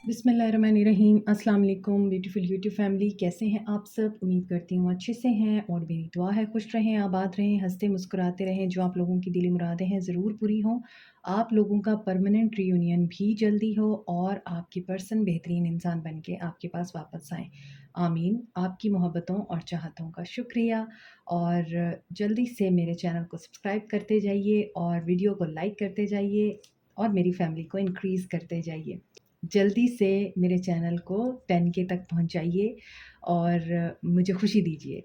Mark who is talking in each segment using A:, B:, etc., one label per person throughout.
A: बिस्मिल्लाहिर्रहमानिर्रहीम। अस्सलाम वालेकुम ब्यूटीफुल यूट्यूब फैमिली, कैसे हैं आप सब? उम्मीद करती हूँ अच्छे से हैं और मेरी दुआ है खुश रहें, आबाद रहें, हंसते मुस्कुराते रहें। जो आप लोगों की दिली मुरादें हैं ज़रूर पूरी हों। आप लोगों का परमानेंट रीयूनियन भी जल्दी हो और आपकी पर्सन बेहतरीन इंसान बन के आपके पास वापस आए। आमीन। आपकी मोहब्बतों और चाहतों का शुक्रिया। और जल्दी से मेरे चैनल को सब्सक्राइब करते जाइए और वीडियो को लाइक करते जाइए और मेरी फैमिली को इंक्रीज़ करते जाइए। जल्दी से मेरे चैनल को 10 के तक पहुंचाइए और मुझे खुशी दीजिए।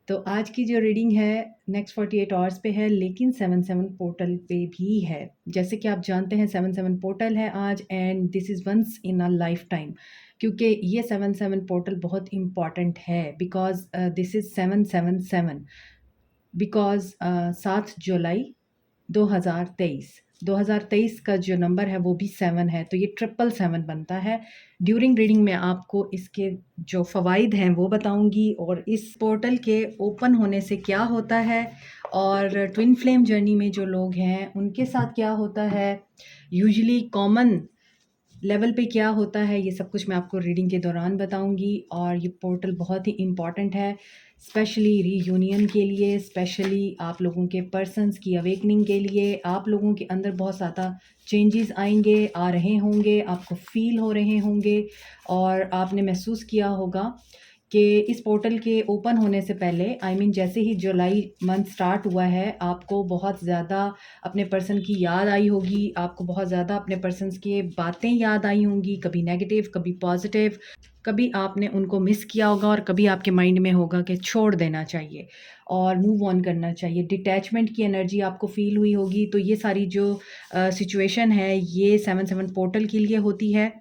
A: तो आज की जो रीडिंग है नेक्स्ट 48 आवर्स पे है, लेकिन 77 पोर्टल पे भी है। जैसे कि आप जानते हैं 77 पोर्टल है आज, and this is once in a life time. क्योंकि ये 77 पोर्टल बहुत इम्पॉर्टेंट है बिकॉज दिस इज़ 777। बिकॉज 7 जुलाई 2023 का जो नंबर है वो भी 7 है, तो ये 777 बनता है। ड्यूरिंग रीडिंग में आपको इसके जो फ़वाइद हैं वो बताऊंगी और इस पोर्टल के ओपन होने से क्या होता है और ट्विन फ्लेम जर्नी में जो लोग हैं उनके साथ क्या होता है, यूजुअली कॉमन लेवल पे क्या होता है, ये सब कुछ मैं आपको रीडिंग के दौरान बताऊंगी। और ये पोर्टल बहुत ही इम्पॉर्टेंट है, स्पेशली रीयूनियन के लिए, स्पेशली आप लोगों के पर्सन्स की अवेकनिंग के लिए। आप लोगों के अंदर बहुत ज़्यादा चेंजेस आएंगे, आ रहे होंगे, आपको फील हो रहे होंगे और आपने महसूस किया होगा कि इस पोर्टल के ओपन होने से पहले जैसे ही जुलाई मंथ स्टार्ट हुआ है, आपको बहुत ज़्यादा अपने पर्सन की याद आई होगी, आपको बहुत ज़्यादा अपने पर्सन्स की बातें याद आई होंगी, कभी नेगेटिव कभी पॉजिटिव। कभी आपने उनको मिस किया होगा और कभी आपके माइंड में होगा कि छोड़ देना चाहिए और मूव ऑन करना चाहिए। डिटैचमेंट की एनर्जी आपको फील हुई होगी। तो ये सारी जो सिचुएशन है ये 77 पोर्टल के लिए होती है,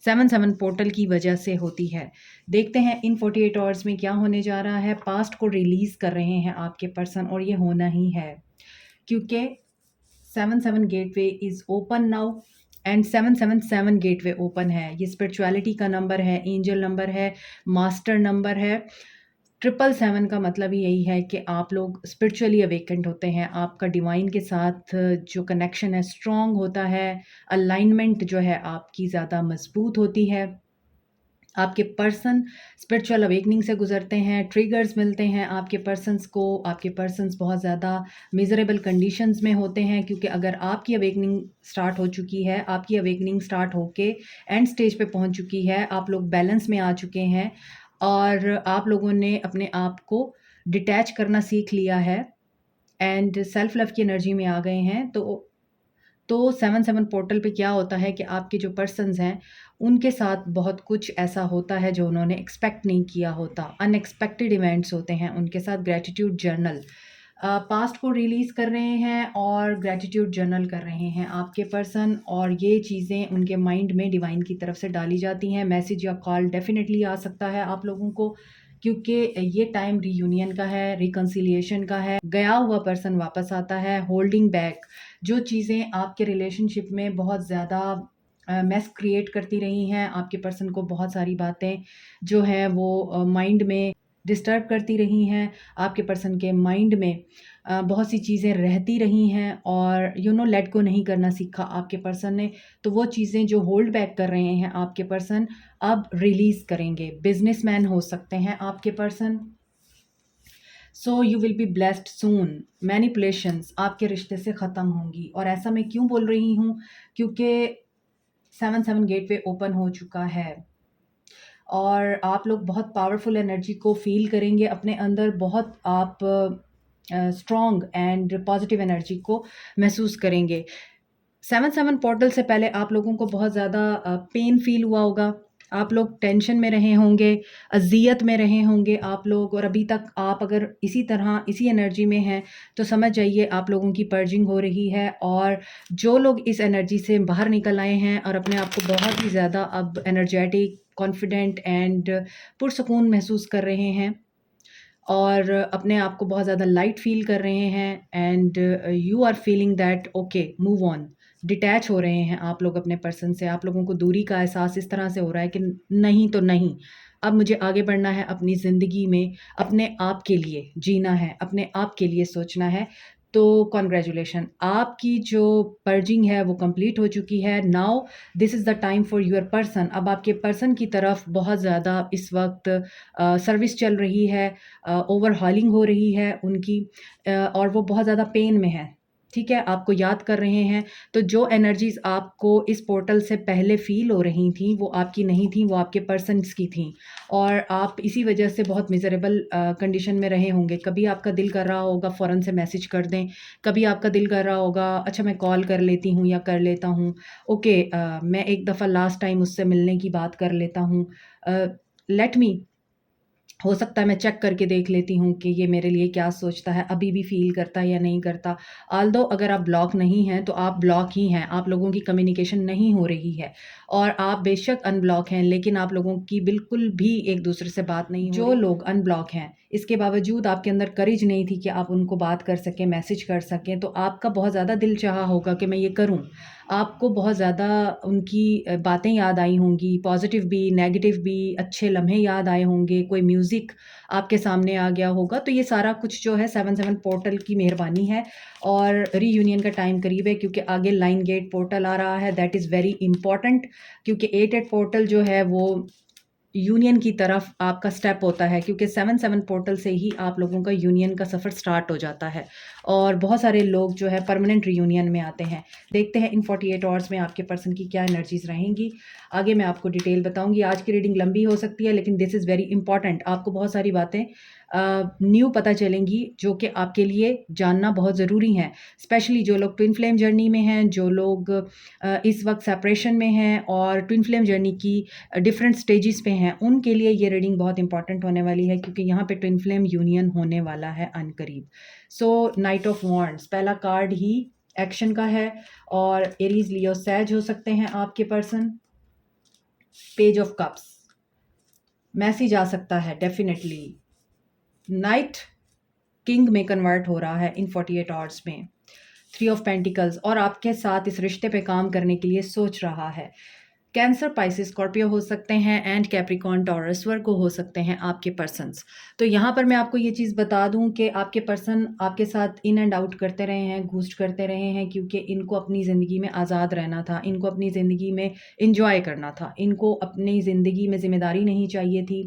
A: 77 पोर्टल की वजह से होती है। देखते हैं इन 48 आवर्स में क्या होने जा रहा है। पास्ट को रिलीज़ कर रहे हैं आपके पर्सन और ये होना ही है क्योंकि 77 gateway is open now and 777 gateway open है। ये स्पिरिचुअलिटी का नंबर है, एंजल नंबर है, मास्टर नंबर है। 777 का मतलब ही यही है कि आप लोग स्पिरिचुअली अवेकेंड होते हैं, आपका डिवाइन के साथ जो कनेक्शन है स्ट्रॉन्ग होता है, अलाइनमेंट जो है आपकी ज़्यादा मजबूत होती है। आपके पर्सन स्पिरिचुअल अवेकनिंग से गुजरते हैं, ट्रिगर्स मिलते हैं आपके पर्सन्स को। आपके पर्सन्स बहुत ज़्यादा मिजरेबल कंडीशंस में होते हैं क्योंकि अगर आपकी अवेकनिंग स्टार्ट हो चुकी है, आपकी अवेकनिंग स्टार्ट होके एंड स्टेज पे पहुंच चुकी है, आप लोग बैलेंस में आ चुके हैं और आप लोगों ने अपने आप को डिटैच करना सीख लिया है एंड सेल्फ लव की एनर्जी में आ गए हैं। तो 77 पोर्टल पे क्या होता है कि आपके जो पर्सन्स हैं उनके साथ बहुत कुछ ऐसा होता है जो उन्होंने एक्सपेक्ट नहीं किया होता। अनएक्सपेक्टेड इवेंट्स होते हैं उनके साथ। ग्रेटिट्यूड जर्नल पास्ट को रिलीज़ कर रहे हैं और ग्रेटिट्यूड जर्नल कर रहे हैं आपके पर्सन, और ये चीज़ें उनके माइंड में डिवाइन की तरफ से डाली जाती हैं। मैसेज या कॉल डेफिनेटली आ सकता है आप लोगों को क्योंकि ये टाइम रीयूनियन का है, रिकन्सिलिएशन का है। गया हुआ पर्सन वापस आता है, होल्डिंग बैक जो चीज़ें आपके रिलेशनशिप में बहुत ज़्यादा मेस क्रिएट करती रही हैं, आपके पर्सन को बहुत सारी बातें जो हैं वो माइंड में डिस्टर्ब करती रही हैं, आपके पर्सन के माइंड में बहुत सी चीज़ें रहती रही हैं और लेट गो नहीं करना सीखा आपके पर्सन ने। तो वो चीज़ें जो होल्ड बैक कर रहे हैं आपके पर्सन अब रिलीज़ करेंगे। बिजनेसमैन हो सकते हैं आपके person. So you will be blessed soon. Manipulations आपके रिश्ते से ख़त्म होंगी। और ऐसा मैं क्यों बोल रही हूँ, क्योंकि 77 गेटवे ओपन हो चुका है और आप लोग बहुत पावरफुल एनर्जी को फील करेंगे अपने अंदर। बहुत आप स्ट्रॉन्ग एंड पॉजिटिव एनर्जी को महसूस करेंगे। 77 पोर्टल से पहले आप लोगों को बहुत ज़्यादा पेन फील हुआ होगा, आप लोग टेंशन में रहे होंगे, अज़ियत में रहे होंगे आप लोग। और अभी तक आप अगर इसी तरह इसी एनर्जी में हैं तो समझ जाइए आप लोगों की पर्जिंग हो रही है। और जो लोग इस एनर्जी से बाहर निकल आए हैं और अपने आप को बहुत ही ज़्यादा अब एनर्जेटिक, कॉन्फिडेंट एंड पुरसकून महसूस कर रहे हैं और अपने आप को बहुत ज़्यादा लाइट फ़ील कर रहे हैं and you are feeling that okay move on. Detach हो रहे हैं आप लोग अपने पर्सन से। आप लोगों को दूरी का एहसास इस तरह से हो रहा है कि नहीं तो नहीं, अब मुझे आगे बढ़ना है अपनी ज़िंदगी में, अपने आप के लिए जीना है, अपने आप के लिए सोचना है। तो कॉन्ग्रेचुलेशन, आपकी जो पर्जिंग है वो कंप्लीट हो चुकी है। Now this is the time for your person. अब आपके पर्सन की तरफ बहुत ज़्यादा इस वक्त सर्विस चल रही है, ओवरहॉलिंग हो रही है उनकी, और वो बहुत ज़्यादा पेन में है। ठीक है, आपको याद कर रहे हैं। तो जो एनर्जीज़ आपको इस पोर्टल से पहले फ़ील हो रही थी वो आपकी नहीं थी, वो आपके पर्सन्स की थी, और आप इसी वजह से बहुत मिज़रेबल कंडीशन में रहे होंगे। कभी आपका दिल कर रहा होगा फ़ौरन से मैसेज कर दें, कभी आपका दिल कर रहा होगा अच्छा मैं कॉल कर लेती हूँ या कर लेता हूँ, ओके मैं एक दफ़ा लास्ट टाइम उससे मिलने की बात कर लेता हूँ, लेट मी, हो सकता है मैं चेक करके देख लेती हूँ कि ये मेरे लिए क्या सोचता है, अभी भी फ़ील करता है या नहीं करता। ऑल्दो अगर आप ब्लॉक नहीं हैं, तो आप ब्लॉक ही हैं, आप लोगों की कम्युनिकेशन नहीं हो रही है, और आप बेशक अनब्लॉक हैं, लेकिन आप लोगों की बिल्कुल भी एक-दूसरे से बात नहीं हो रही। जो लोग अनब्लॉक हैं, इसके बावजूद आपके अंदर करेज नहीं थी कि आप उनको बात कर सकें, मैसेज कर सकें, तो आपका बहुत ज़्यादा दिल चाहा होगा कि मैं ये करूँ। आपको बहुत ज़्यादा उनकी बातें याद आई होंगी, पॉज़िटिव भी, नेगेटिव भी, अच्छे लम्हे याद आए होंगे, कोई म्यूज़िक आपके सामने आ गया होगा। तो ये सारा कुछ जो है 7-7 पोर्टल की मेहरबानी है, और रीयूनियन का टाइम करीब है, क्योंकि आगे लाइन गेट पोर्टल आ रहा है, दैट इज़ वेरी इंपॉर्टेंट, क्योंकि 8-8 पोर्टल जो है वो यूनियन की तरफ आपका स्टेप होता है, क्योंकि 7-7 पोर्टल से ही आप लोगों का यूनियन का सफ़र स्टार्ट हो जाता है, और बहुत सारे लोग जो है परमानेंट रीयूनियन में आते हैं। देखते हैं इन 48 आवर्स में आपके पर्सन की क्या एनर्जीज़ रहेंगी। आगे मैं आपको डिटेल बताऊँगी। आज की रीडिंग लंबी हो सकती है, लेकिन दिस इज़ वेरी इंपॉर्टेंट। आपको बहुत सारी बातें न्यू पता चलेंगी, जो कि आपके लिए जानना बहुत ज़रूरी हैं। स्पेशली जो लोग ट्विन फ्लेम जर्नी में हैं, जो लोग इस वक्त सेपरेशन में हैं और ट्विन फ्लेम जर्नी की डिफरेंट स्टेजेस पे हैं, उनके लिए ये रीडिंग बहुत इंपॉर्टेंट होने वाली है, क्योंकि यहाँ पे ट्विन फ्लेम यूनियन होने वाला है अनकरीब। सो नाइट ऑफ वॉन्ड्स पहला कार्ड ही एक्शन का है, और एरीज लियो सैज हो सकते हैं आपके person. Page of cups message आ सकता है डेफिनेटली। नाइट किंग में कन्वर्ट हो रहा है इन 48 आवर्स में। 3 ऑफ पेंटिकल्स, और आपके साथ इस रिश्ते पे काम करने के लिए सोच रहा है। कैंसर, पाइसिस, स्कॉर्पियो हो सकते हैं, एंड कैप्रिकॉर्न, टॉरस, वर्गो हो सकते हैं आपके पर्सन्स। तो यहाँ पर मैं आपको ये चीज़ बता दूँ कि आपके पर्सन आपके साथ इन एंड आउट करते रहे हैं, घूस्ट करते रहे हैं, क्योंकि इनको अपनी ज़िंदगी में आज़ाद रहना था, इनको अपनी ज़िंदगी में इंजॉय करना था, इनको अपनी ज़िंदगी में ज़िम्मेदारी नहीं चाहिए थी।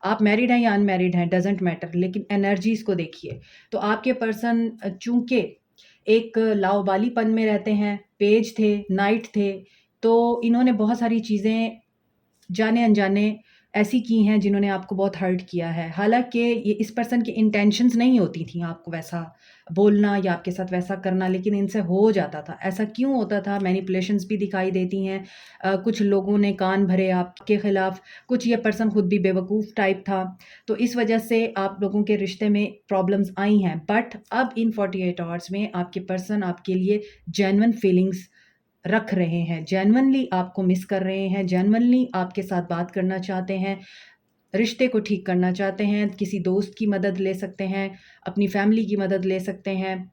A: आप मैरिड हैं या अनमैरिड हैं डज़न्ट मैटर, लेकिन एनर्जीज़ को देखिए। तो आपके पर्सन चूँकि एक लाओबालीपन में रहते हैं, पेज थे, नाइट थे, तो इन्होंने बहुत सारी चीज़ें जाने-अनजाने ऐसी की हैं जिन्होंने आपको बहुत हर्ट किया है। हालाँकि ये इस पर्सन की इंटेंशंस नहीं होती थी आपको वैसा बोलना या आपके साथ वैसा करना, लेकिन इनसे हो जाता था। ऐसा क्यों होता था? मैनिपुलेशंस भी दिखाई देती हैं। कुछ लोगों ने कान भरे आपके खिलाफ, कुछ ये पर्सन खुद भी बेवकूफ़ टाइप था। तो इस वजह से आप लोगों के रिश्ते में प्रॉब्लम्स आई हैं। बट अब इन 48 आवर्स में आपके पर्सन आपके लिए जेन्युइन फीलिंग्स रख रहे हैं, जेन्युइनली आपको मिस कर रहे हैं, जेन्युइनली आपके साथ बात करना चाहते हैं, रिश्ते को ठीक करना चाहते हैं। किसी दोस्त की मदद ले सकते हैं, अपनी फैमिली की मदद ले सकते हैं,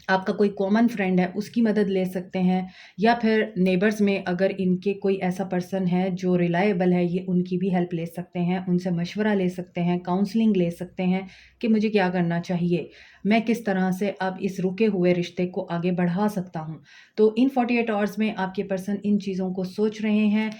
A: आपका कोई कॉमन फ्रेंड है उसकी मदद ले सकते हैं, या फिर नेबर्स में अगर इनके कोई ऐसा पर्सन है जो रिलायबल है, ये उनकी भी हेल्प ले सकते हैं, उनसे मशवरा ले सकते हैं, काउंसलिंग ले सकते हैं कि मुझे क्या करना चाहिए, मैं किस तरह से अब इस रुके हुए रिश्ते को आगे बढ़ा सकता हूँ। तो इन 48 आवर्स में आपके पर्सन इन चीज़ों को सोच रहे हैं।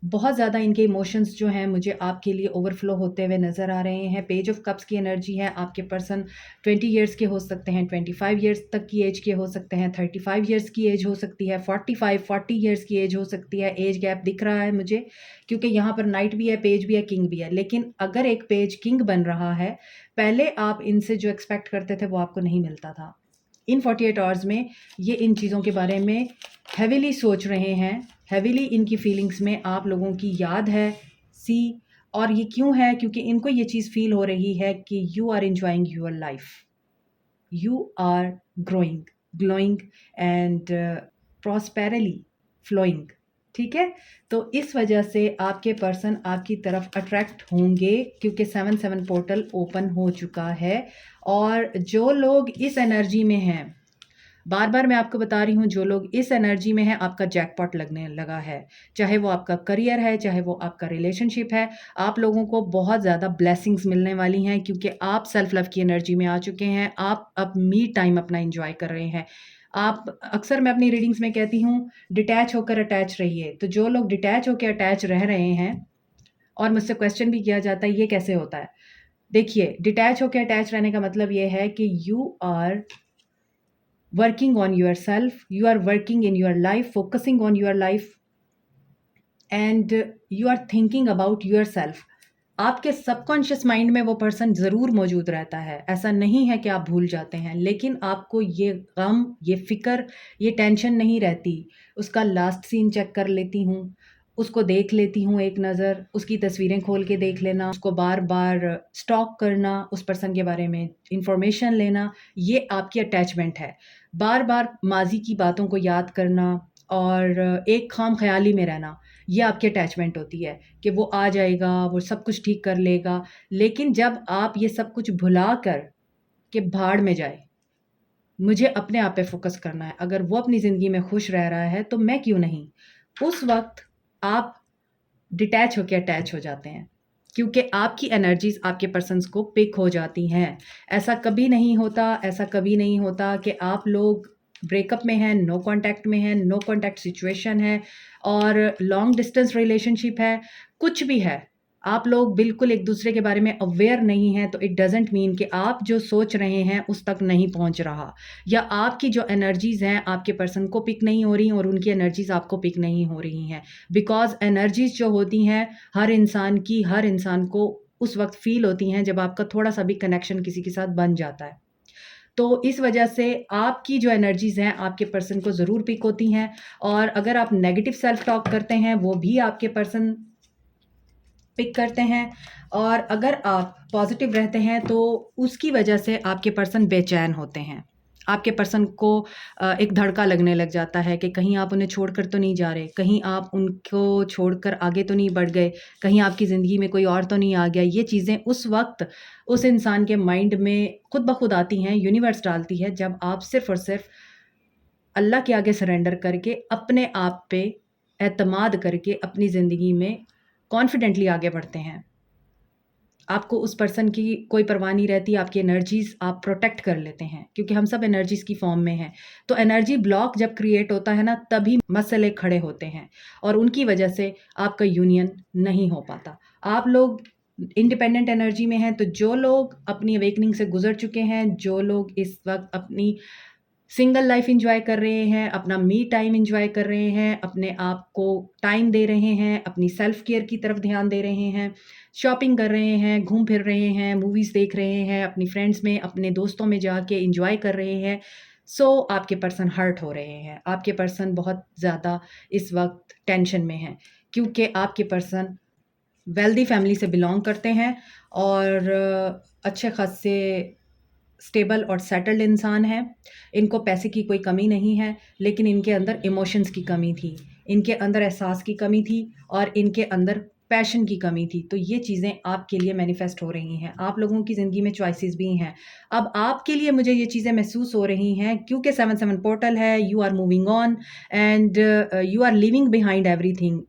A: बहुत ज़्यादा इनके इमोशंस जो हैं मुझे आपके लिए ओवरफ्लो होते हुए नज़र आ रहे हैं। पेज ऑफ कप्स की एनर्जी है, आपके पर्सन 20 इयर्स के हो सकते हैं, 25 इयर्स तक की एज के हो सकते हैं, 35 इयर्स की एज हो सकती है, 40 इयर्स की एज हो सकती है। एज गैप दिख रहा है मुझे, क्योंकि यहाँ पर नाइट भी है, पेज भी है, किंग भी है। लेकिन अगर एक पेज किंग बन रहा है, पहले आप इनसे जो एक्सपेक्ट करते थे वो आपको नहीं मिलता था। इन 48 आवर्स में ये इन चीज़ों के बारे में हेविली सोच रहे हैं, हेविली इनकी फीलिंग्स में आप लोगों की याद है। सी, और ये क्यों है? क्योंकि इनको ये चीज़ फ़ील हो रही है कि you are enjoying your life, you are growing, glowing and prosperously flowing. ठीक है? तो इस वजह से आपके पर्सन आपकी तरफ अट्रैक्ट होंगे, क्योंकि 7-7 पोर्टल ओपन हो चुका है, और जो लोग इस एनर्जी में हैं बार-बार मैं आपको बता रही हूँ, जो लोग इस एनर्जी में हैं, आपका जैकपॉट लगने लगा है। चाहे वो आपका करियर है, चाहे वो आपका रिलेशनशिप है, आप लोगों को बहुत ज़्यादा ब्लेसिंग्स मिलने वाली हैं क्योंकि आप सेल्फ लव की एनर्जी में आ चुके हैं। आप अब मी टाइम अपना एन्जॉय कर रहे हैं। आप अक्सर मैं अपनी रीडिंग्स में कहती हूँ, डिटैच होकर अटैच रहिए। तो जो लोग डिटैच होके अटैच रह रहे हैं और मुझसे क्वेश्चन भी किया जाता है, ये कैसे होता है? देखिए, डिटैच होके अटैच रहने का मतलब ये है कि you are working on yourself, you are working in your life, focusing on your life, and you are thinking about yourself. आपके सबकॉन्शियस माइंड में वो पर्सन ज़रूर मौजूद रहता है। ऐसा नहीं है कि आप भूल जाते हैं, लेकिन आपको ये गम, ये फ़िक्र, ये टेंशन नहीं रहती। उसका लास्ट सीन चेक कर लेती हूँ, उसको देख लेती हूँ एक नज़र, उसकी तस्वीरें खोल के देख लेना, उसको बार-बार स्टॉक करना, उस पर्सन के बारे में इन्फॉर्मेशन लेना, ये आपकी अटैचमेंट है। बार-बार माज़ी की बातों को याद करना और एक ख़ाम-ख़याली में रहना, ये आपकी अटैचमेंट होती है कि वो आ जाएगा, वो सब कुछ ठीक कर लेगा। लेकिन जब आप ये सब कुछ भुला कर कि भाड़ में जाए, मुझे अपने आप पे फ़ोकस करना है, अगर वो अपनी ज़िंदगी में खुश रह रहा है, तो मैं क्यों नहीं? उस वक़्त आप डिटैच होके अटैच हो जाते हैं, क्योंकि आपकी एनर्जीज़ आपके पर्सन्स को पिक हो जाती हैं। ऐसा कभी नहीं होता कि आप लोग ब्रेकअप में हैं, नो कॉन्टैक्ट में हैं, नो कॉन्टैक्ट सिचुएशन है और लॉन्ग डिस्टेंस रिलेशनशिप है, कुछ भी है। आप लोग बिल्कुल एक-दूसरे के बारे में अवेयर नहीं हैं, तो इट डज़न्ट मीन कि आप जो सोच रहे हैं, उस तक नहीं पहुँच रहा या आपकी जो एनर्जीज़ हैं, आपके पर्सन को पिक नहीं हो रही और उनकी एनर्जीज़ आपको पिक नहीं हो रही हैं। बिकॉज़ एनर्जीज़ जो होती हैं, हर इंसान को उस वक़्त फ़ील होती हैं, जब आपका थोड़ा-सा भी कनेक्शन किसी के साथ बन जाता है। तो इस वजह से आपकी जो एनर्जीज़ हैं, आपके पर्सन को ज़रूर पिक होती हैं और अगर आप नेगेटिव सेल्फ टॉक करते हैं, वो भी आपके पर्सन पिक करते हैं और अगर आप पॉज़िटिव रहते हैं, तो उसकी वजह से आपके पर्सन बेचैन होते हैं। आपके पर्सन को एक धड़का लगने लग जाता है कि कहीं आप उन्हें छोड़कर तो नहीं जा रहे, कहीं आप उनको छोड़कर आगे तो नहीं बढ़ गए, कहीं आपकी ज़िंदगी में कोई और तो नहीं आ गया। ये चीज़ें उस वक़्त उस इंसान के माइंड में खुद ब खुद आती हैं, यूनिवर्स डालती है, जब आप सिर्फ़ और सिर्फ़ अल्लाह के आगे सरेंडर करके अपने आप पे एतमाद करके अपनी ज़िंदगी में कॉन्फिडेंटली आगे बढ़ते हैं। आपको उस पर्सन की कोई परवाह नहीं रहती, आपकी एनर्जीज़ आप प्रोटेक्ट कर लेते हैं क्योंकि हम सब एनर्जीज़ की फ़ॉर्म में हैं। तो एनर्जी ब्लॉक जब क्रिएट होता है ना, तभी मसले खड़े होते हैं और उनकी वजह से आपका यूनियन नहीं हो पाता। आप लोग इंडिपेंडेंट एनर्जी में हैं, तो जो लोग अपनी अवेकनिंग से गुज़र चुके हैं, जो लोग इस वक़्त अपनी सिंगल लाइफ एन्जॉय कर रहे हैं, अपना मी टाइम एन्जॉय कर रहे हैं, अपने आप को टाइम दे रहे हैं, अपनी सेल्फ केयर की तरफ ध्यान दे रहे हैं, शॉपिंग कर रहे हैं, घूम फिर रहे हैं, मूवीज़ देख रहे हैं, अपनी फ्रेंड्स में, अपने दोस्तों में जाके एन्जॉय कर रहे हैं। सो आपके पर्सन हर्ट हो रहे हैं, आपके पर्सन बहुत ज़्यादा इस वक़्त टेंशन में हैं क्योंकि आपके पर्सन वेल्दी फैमिली से बिलॉन्ग करते हैं और अच्छे खासे स्टेबल और सेटल्ड इंसान हैं। इनको पैसे की कोई कमी नहीं है, लेकिन इनके अंदर इमोशंस की कमी थी, इनके अंदर एहसास की कमी थी और इनके अंदर पैशन की कमी थी। तो ये चीज़ें आपके लिए मैनिफेस्ट हो रही हैं। आप लोगों की ज़िंदगी में चॉइसेस भी हैं। अब आपके लिए मुझे ये चीज़ें महसूस हो रही हैं क्योंकि 7-7 पोर्टल है, you are moving on and you are leaving behind everything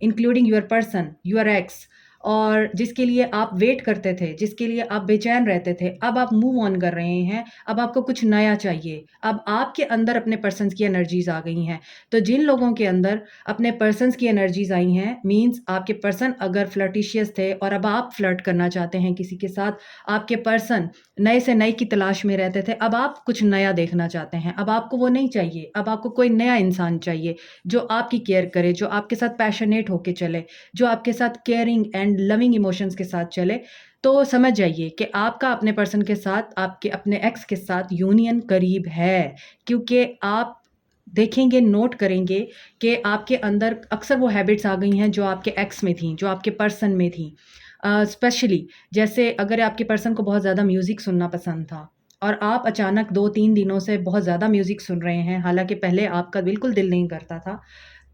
A: including your person, your ex और जिसके लिए आप वेट करते थे, जिसके लिए आप बेचैन रहते थे, अब आप मूव ऑन कर रहे हैं, अब आपको कुछ नया चाहिए। अब आपके अंदर अपने पर्सन्स की एनर्जीज़ आ गई हैं। तो जिन लोगों के अंदर अपने पर्सन्स की एनर्जीज़ आई हैं, मीन्स आपके पर्सन अगर फ्लर्टिशियस थे और अब आप फ्लर्ट करना चाहते हैं किसी के साथ, आपके पर्सन नए से नए की तलाश में रहते थे, अब आप कुछ नया देखना चाहते हैं। अब आपको वो नहीं चाहिए, अब आपको कोई नया इंसान चाहिए, जो आपकी केयर करे, जो आपके साथ पैशनेट होके चले, जो आपके साथ केयरिंग एंड लविंग इमोशंस के साथ चले। तो समझ जाइए कि आपका अपने पर्सन के साथ, आपके अपने एक्स के साथ यूनियन करीब है क्योंकि आप देखेंगे, नोट करेंगे कि आपके अंदर अक्सर वो हैबिट्स आ गई हैं जो आपके एक्स में थीं, जो आपके पर्सन में थीं। स्पेशली जैसे अगर आपके पर्सन को बहुत ज़्यादा म्यूज़िक सुनना पसंद था और आप अचानक 2-3 दिनों से बहुत ज़्यादा म्यूज़िक सुन रहे हैं, हालाँकि पहले आपका बिल्कुल दिल नहीं करता था,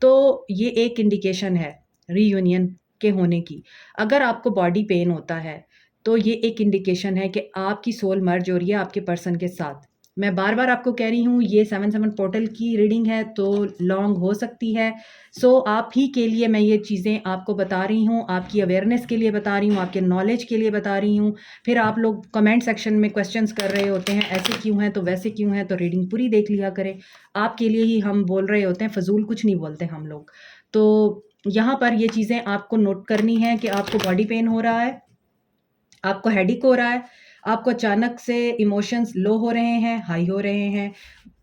A: तो ये एक इंडिकेशन है रीयूनियन के होने की। अगर आपको बॉडी पेन होता है, तो ये एक इंडिकेशन है कि आपकी सोल मर्ज हो रही है आपके पर्सन के साथ। मैं बार बार आपको कह रही हूँ ये 7/7 पोर्टल की रीडिंग है तो लॉन्ग हो सकती है। सो आप ही के लिए मैं ये चीज़ें आपको बता रही हूँ, आपकी अवेयरनेस के लिए बता रही हूँ, आपके नॉलेज के लिए बता रही हूँ। फिर आप लोग कमेंट सेक्शन में क्वेश्चंस कर रहे होते हैं, ऐसे क्यों हैं तो वैसे क्यों हैं, तो रीडिंग पूरी देख लिया करें। आपके लिए ही हम बोल रहे होते हैं, फ़ज़ूल कुछ नहीं बोलते हम लोग। तो यहाँ पर ये चीज़ें आपको नोट करनी है कि आपको बॉडी पेन हो रहा है, आपको हेडेक हो रहा है, आपको अचानक से इमोशंस लो हो रहे हैं, हाई हो रहे हैं,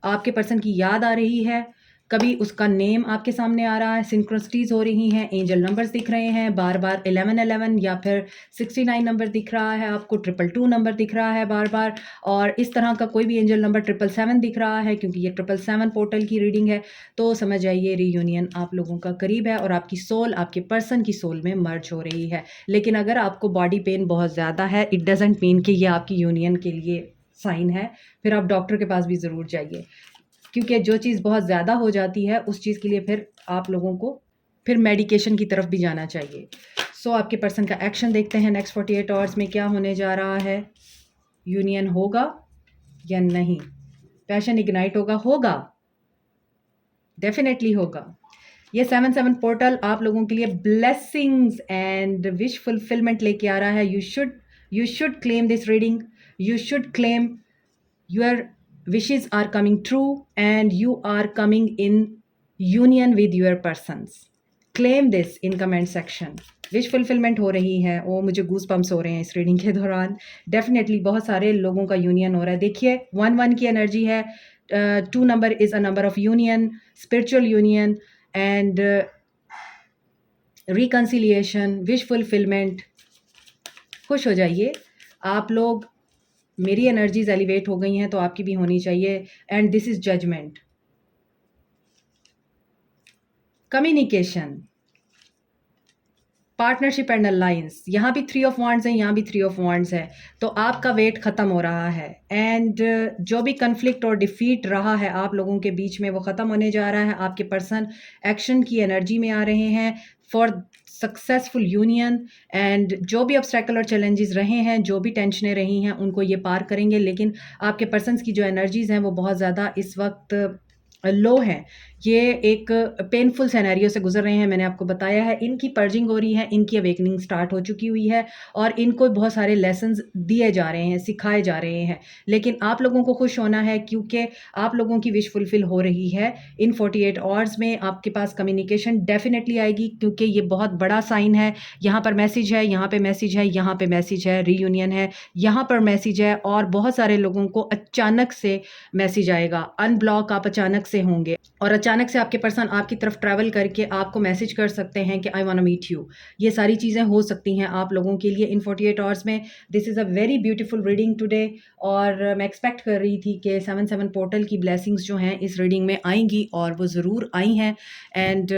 A: आपके पर्सन की याद आ रही है, कभी उसका नेम आपके सामने आ रहा है, सिंक्रोनिसिटीज़ हो रही हैं, एंजल नंबर्स दिख रहे हैं, बार-बार 1111 या फिर 69 नंबर दिख रहा है आपको, 222 नंबर दिख रहा है बार-बार, और इस तरह का कोई भी एंजल नंबर 777 दिख रहा है, क्योंकि ये 777 पोर्टल की रीडिंग है, तो समझ जाइए रीयूनियन आप लोगों का करीब है और आपकी सोल आपके पर्सन की सोल में मर्ज हो रही है। लेकिन अगर आपको बॉडी पेन बहुत ज़्यादा है, इट डज़न्ट मीन कि ये आपकी यूनियन के लिए साइन है, फिर आप डॉक्टर के पास भी ज़रूर जाइए, क्योंकि जो चीज़ बहुत ज़्यादा हो जाती है उस चीज़ के लिए फिर आप लोगों को फिर मेडिकेशन की तरफ भी जाना चाहिए। सो आपके पर्सन का एक्शन देखते हैं नेक्स्ट 48 आवर्स में क्या होने जा रहा है। यूनियन होगा या नहीं, पैशन इग्नाइट होगा, डेफिनेटली होगा। ये 7/7 पोर्टल आप लोगों के लिए ब्लेसिंग्स एंड विश फुलफिलमेंट लेके आ रहा है। You should claim this reading, you should claim your wishes are coming true and you are coming in union with your persons. Claim this in comment section. Wish fulfilment हो रही है। ओ मुझे गूज pumps हो रहे हैं इस रीडिंग के दौरान। डेफिनेटली बहुत सारे लोगों का यूनियन हो रहा है। देखिए 1 की एनर्जी है, 2 number is a number of union, spiritual union and reconciliation, wish fulfilment. खुश हो जाइए आप लोग, मेरी एनर्जीज एलिवेट हो गई हैं तो आपकी भी होनी चाहिए। And this is judgement, communication, partnership and alliance. यहाँ भी 3 ऑफ वांड्स है, यहाँ भी 3 ऑफ वांड्स है, तो आपका वेट ख़त्म हो रहा है। एंड जो भी कन्फ्लिक्ट और डिफीट रहा है आप लोगों के बीच में वो ख़त्म होने जा रहा है। आपके पर्सन एक्शन की एनर्जी में आ रहे हैं फॉर सक्सेसफुल यूनियन। एंड जो भी ऑब्स्टेकल और चैलेंजेस रहे हैं, जो भी टेंशनें रही हैं, उनको ये पार करेंगे। लेकिन आपके पर्सन्स की जो एनर्जीज़ हैं वो बहुत ज़्यादा इस वक्त लो हैं। ये एक पेनफुल सिनेरियो से गुजर रहे हैं, मैंने आपको बताया है। इनकी पर्जिंग हो रही है, इनकी अवेकनिंग स्टार्ट हो चुकी हुई है और इनको बहुत सारे लेसन्स दिए जा रहे हैं, सिखाए जा रहे हैं। लेकिन आप लोगों को खुश होना है क्योंकि आप लोगों की विश फुलफिल हो रही है। इन 48 आवर्स में आपके पास कम्युनिकेशन डेफिनेटली आएगी, क्योंकि ये बहुत बड़ा साइन है। यहाँ पर मैसेज है, यहाँ पे मैसेज है, यहाँ पे मैसेज है, रीयूनियन है, यहाँ पर मैसेज है, और बहुत सारे लोगों को अचानक से मैसेज आएगा। अनब्लॉक आप अचानक से होंगे और अचानक से आपके पर्सन आपकी तरफ ट्रैवल करके आपको मैसेज कर सकते हैं कि I want to meet you. ये सारी चीज़ें हो सकती हैं आप लोगों के लिए इन 48 आवर्स में। This is a very beautiful reading today, और मैं एक्सपेक्ट कर रही थी कि 7/7 पोर्टल की ब्लेसिंग्स जो हैं इस रीडिंग में आएंगी, और वो ज़रूर आई हैं। एंड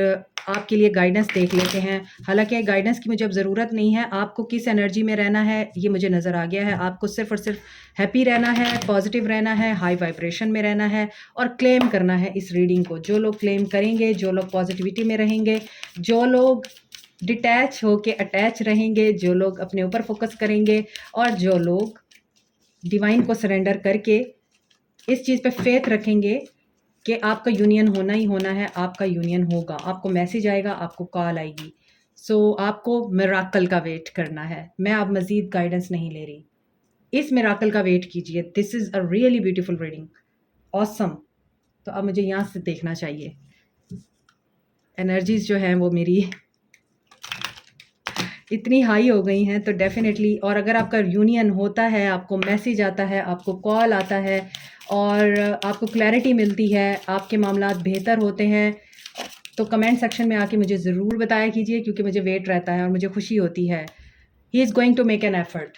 A: आपके लिए गाइडेंस देख लेते हैं। हालांकि गाइडेंस की मुझे अब ज़रूरत नहीं है, आपको किस एनर्जी में रहना है ये मुझे नज़र आ गया है। आपको सिर्फ और सिर्फ हैप्पी रहना है, पॉजिटिव रहना है, हाई वाइब्रेशन में रहना है और क्लेम करना है इस रीडिंग को। जो लोग क्लेम करेंगे, जो लोग पॉजिटिविटी में रहेंगे, जो लोग डिटैच होके अटैच रहेंगे, जो लोग अपने ऊपर फोकस करेंगे, और जो लोग डिवाइन को सरेंडर करके इस चीज़ पे फेथ रखेंगे कि आपका यूनियन होना ही होना है, आपका यूनियन होगा। आपको मैसेज आएगा, आपको कॉल आएगी। सो आपको मिराकल का वेट करना है। मैं अब मज़ीद गाइडेंस नहीं ले रही, इस मिराकल का वेट कीजिए। This is a really beautiful reading, awesome. तो अब मुझे यहाँ से देखना चाहिए एनर्जीज़ जो हैं वो मेरी इतनी हाई हो गई हैं, तो डेफिनेटली। और अगर आपका यूनियन होता है, आपको मैसेज आता है, आपको कॉल आता है और आपको क्लैरिटी मिलती है, आपके मामलात बेहतर होते हैं, तो कमेंट सेक्शन में आके मुझे ज़रूर बताया कीजिए, क्योंकि मुझे वेट रहता है और मुझे खुशी होती है। He is going to make an effort.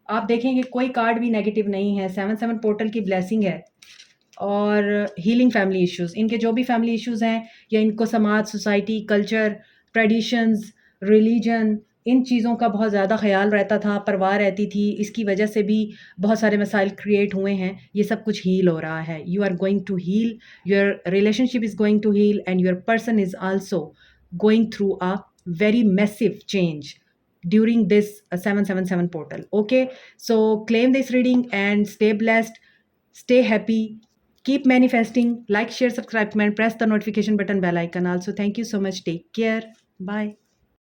A: आप देखेंगे कोई कार्ड भी नेगेटिव नहीं है। 7/7 पोर्टल की ब्लेसिंग है और हीलिंग फैमिली इश्यूज़, इनके जो भी फैमिली इश्यूज़ हैं, या इनको समाज, सोसाइटी, कल्चर, ट्रेडिशंस, रिलीजन, इन चीज़ों का बहुत ज़्यादा ख्याल रहता था, परवाह रहती थी। इसकी वजह से भी बहुत सारे मसाइल क्रिएट हुए हैं। ये सब कुछ हील हो रहा है। You are going to heal, your relationship is going to heal, and your person is also going through a very massive change during this 7/7 portal. Okay, so claim this reading and stay blessed, Stay happy. Keep manifesting. Like, share, subscribe, comment, press the notification button, bell icon also. Thank you so much. Take care. Bye.